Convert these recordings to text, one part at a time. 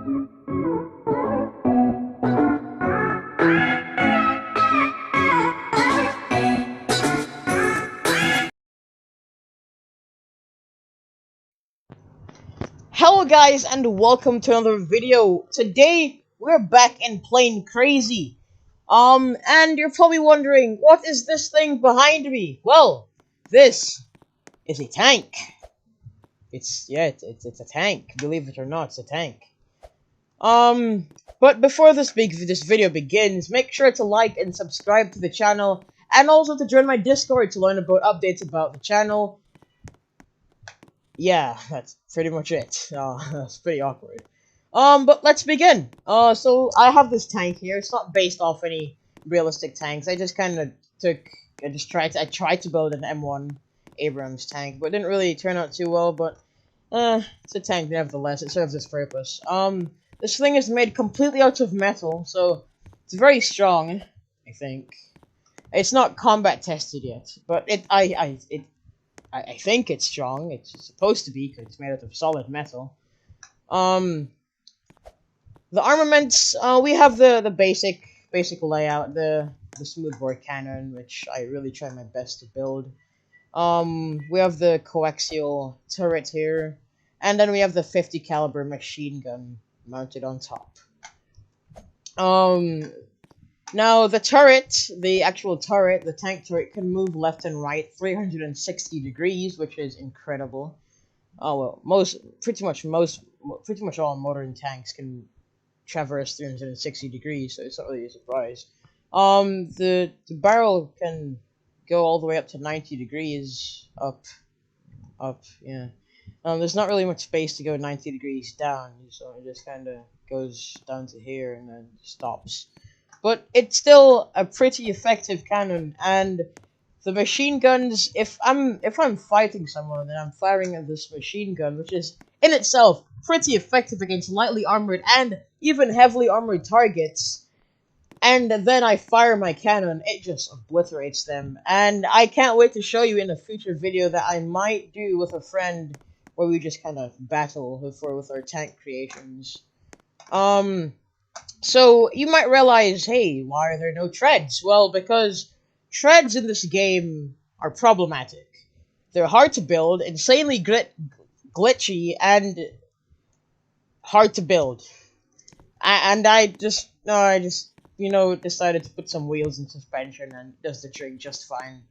Hello guys and welcome to another video. Today we're back in Plane Crazy. And you're probably wondering, what is this thing behind me? Well, this is a tank. It's a tank. Believe it or not, it's a tank. But before this video begins, make sure to like and subscribe to the channel, and also to join my Discord to learn about updates about the channel. Yeah, that's pretty much it. That's pretty awkward. But let's begin. So I have this tank here. It's not based off any realistic tanks. I just kind of I tried to build an M1 Abrams tank, but it didn't really turn out too well. But it's a tank nevertheless. It serves its purpose. This thing is made completely out of metal, so it's very strong. I think it's not combat tested yet, but I think it's strong. It's supposed to be because it's made out of solid metal. The armaments, we have the basic layout, the smoothbore cannon, which I really try my best to build. We have the coaxial turret here, and then we have the 50 caliber machine gun mounted on top. Now, the actual turret, the tank turret, can move left and right 360 degrees, which is incredible. Oh well, pretty much all modern tanks can traverse 360 degrees, so it's not really a surprise. The barrel can go all the way up to 90 degrees up, yeah. There's not really much space to go 90 degrees down, so it just kind of goes down to here and then stops. But it's still a pretty effective cannon, and the machine guns, if I'm fighting someone and I'm firing at this machine gun, which is in itself pretty effective against lightly armored and even heavily armored targets, and then I fire my cannon, it just obliterates them. And I can't wait to show you in a future video that I might do with a friend, where we just kind of battle with our tank creations. So, you might realize, hey, why are there no treads? Well, because treads in this game are problematic. They're hard to build, insanely glitchy, and hard to build. And I just decided to put some wheels in suspension, and it does the trick just fine.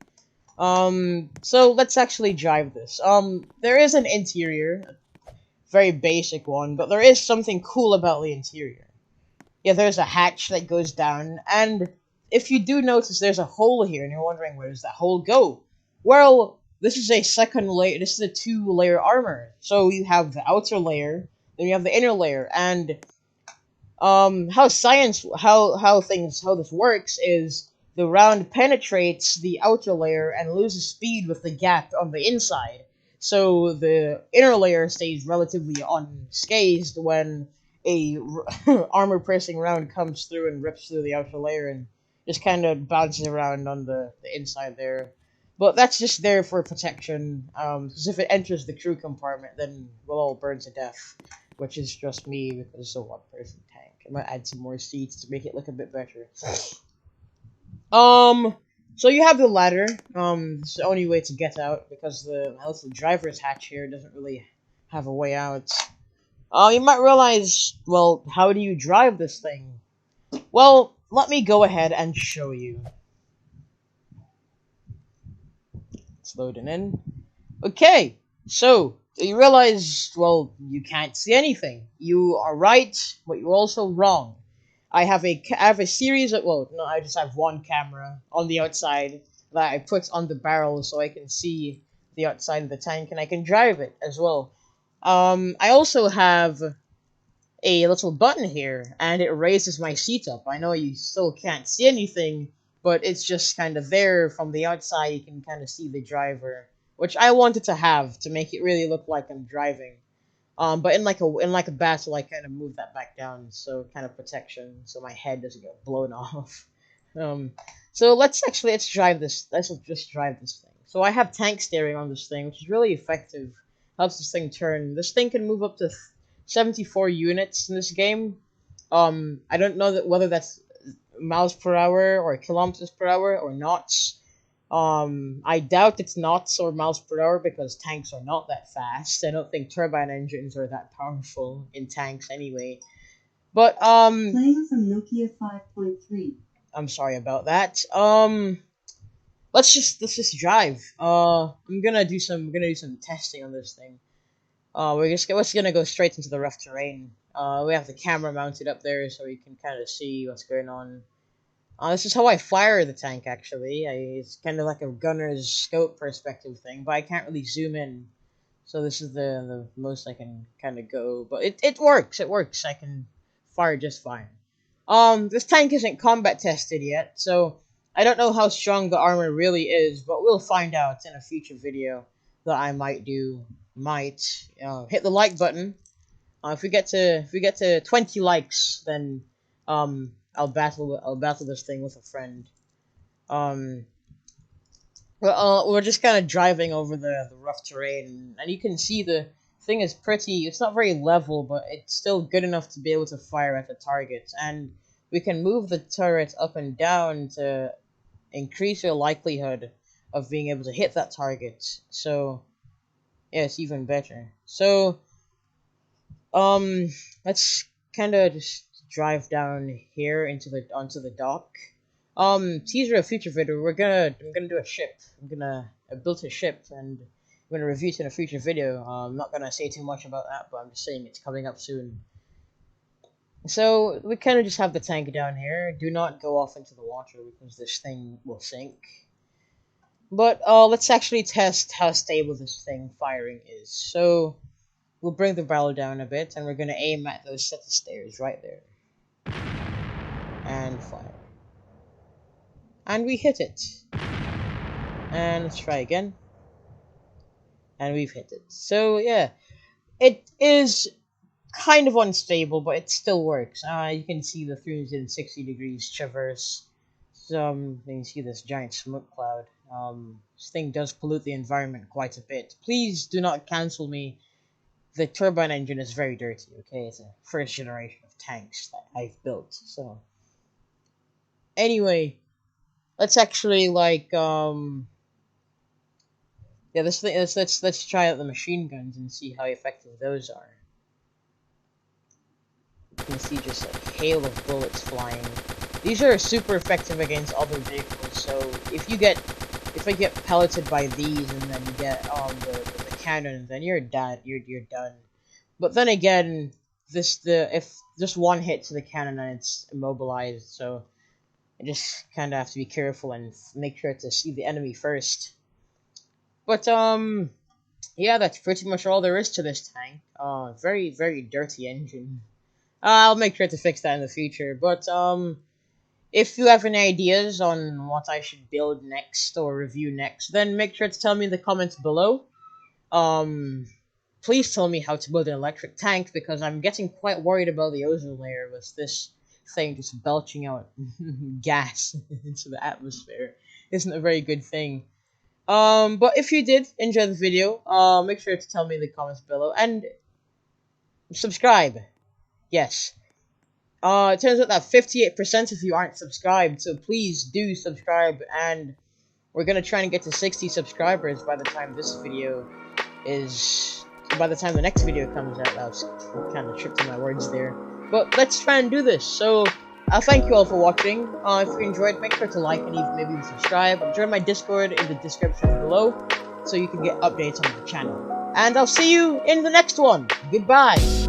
So let's actually drive this. There is an interior, a very basic one, but there is something cool about the interior. Yeah, there's a hatch that goes down, and if you do notice, there's a hole here, and you're wondering, where does that hole go? Well, this is a second layer. This is a 2-layer armor. So you have the outer layer, then you have the inner layer, and how this works is the round penetrates the outer layer and loses speed with the gap on the inside. So the inner layer stays relatively unscathed when a armor piercing round comes through and rips through the outer layer and just kind of bounces around on the inside there. But that's just there for protection, because if it enters the crew compartment, then we'll all burn to death, which is just me because it's a one-person tank. I might add some more seats to make it look a bit better. So you have the ladder. It's the only way to get out, because the little driver's hatch here doesn't really have a way out. You might realize, well, how do you drive this thing? Well, let me go ahead and show you. It's loading in. Okay, so you realize, well, you can't see anything. You are right, but you're also wrong. I have a series of, well, no, I just have one camera on the outside that I put on the barrel so I can see the outside of the tank, and I can drive it as well. I also have a little button here, and it raises my seat up. I know you still can't see anything, but it's just kind of there from the outside. You can kind of see the driver, which I wanted to have to make it really look like I'm driving. But in like a battle, I kind of move that back down, so kind of protection, so my head doesn't get blown off. So let's drive this. Let's just drive this thing. So I have tank steering on this thing, which is really effective. Helps this thing turn. This thing can move up to 74 units in this game. I don't know whether that's miles per hour or kilometers per hour or knots. I doubt it's knots or miles per hour because tanks are not that fast. I don't think turbine engines are that powerful in tanks anyway. But Playing from Nokia 5.3. I'm sorry about that. Let's just drive. I'm gonna do some testing on this thing. We're just gonna go straight into the rough terrain. We have the camera mounted up there so we can kind of see what's going on. This is how I fire the tank, actually. It's kind of like a gunner's scope perspective thing, but I can't really zoom in. So this is the most I can kind of go. But it works. It works. I can fire just fine. This tank isn't combat tested yet, so I don't know how strong the armor really is, but we'll find out in a future video that I might do. Hit the like button. If we get to 20 likes, then I'll battle this thing with a friend. We're just kind of driving over the rough terrain, and you can see the thing is pretty. It's not very level, but it's still good enough to be able to fire at the targets, and we can move the turret up and down to increase your likelihood of being able to hit that target. So yeah, it's even better. So let's kind of just drive down here onto the dock. Teaser of future video. I'm gonna do a ship. I built a ship and I'm gonna review it in a future video. I'm not gonna say too much about that, but I'm just saying it's coming up soon. So we kind of just have the tank down here. Do not go off into the water because this thing will sink. But let's actually test how stable this thing firing is. So we'll bring the barrel down a bit, and we're gonna aim at those set of stairs right there, and fire. And we hit it. And let's try again. And we've hit it. So yeah, it is kind of unstable, but it still works. You can see the 360 degrees traverse. You can see this giant smoke cloud. This thing does pollute the environment quite a bit. Please do not cancel me. The turbine engine is very dirty, okay? It's a first generation of tanks that I've built, so. Anyway, let's actually, yeah, let's try out the machine guns and see how effective those are. You can see just a hail of bullets flying. These are super effective against other vehicles, so if I get pelleted by these and then you get the cannon, then you're dead. You're done. But then again, if just one hit to the cannon and it's immobilized, so I just kind of have to be careful and make sure to see the enemy first. But yeah, that's pretty much all there is to this tank. Very very dirty engine. I'll make sure to fix that in the future. But if you have any ideas on what I should build next or review next, then make sure to tell me in the comments below. Please tell me how to build an electric tank, because I'm getting quite worried about the ozone layer with this thing just belching out gas into the atmosphere. Isn't a very good thing. But if you did enjoy the video, make sure to tell me in the comments below, and subscribe. Yes. It turns out that 58% of you aren't subscribed, so please do subscribe, and we're gonna try and get to 60 subscribers by the time the next video comes out. I was kind of tripped on my words there. But let's try and do this. So, thank you all for watching. If you enjoyed, make sure to like and maybe subscribe. Join my Discord in the description below, so you can get updates on the channel. And I'll see you in the next one. Goodbye.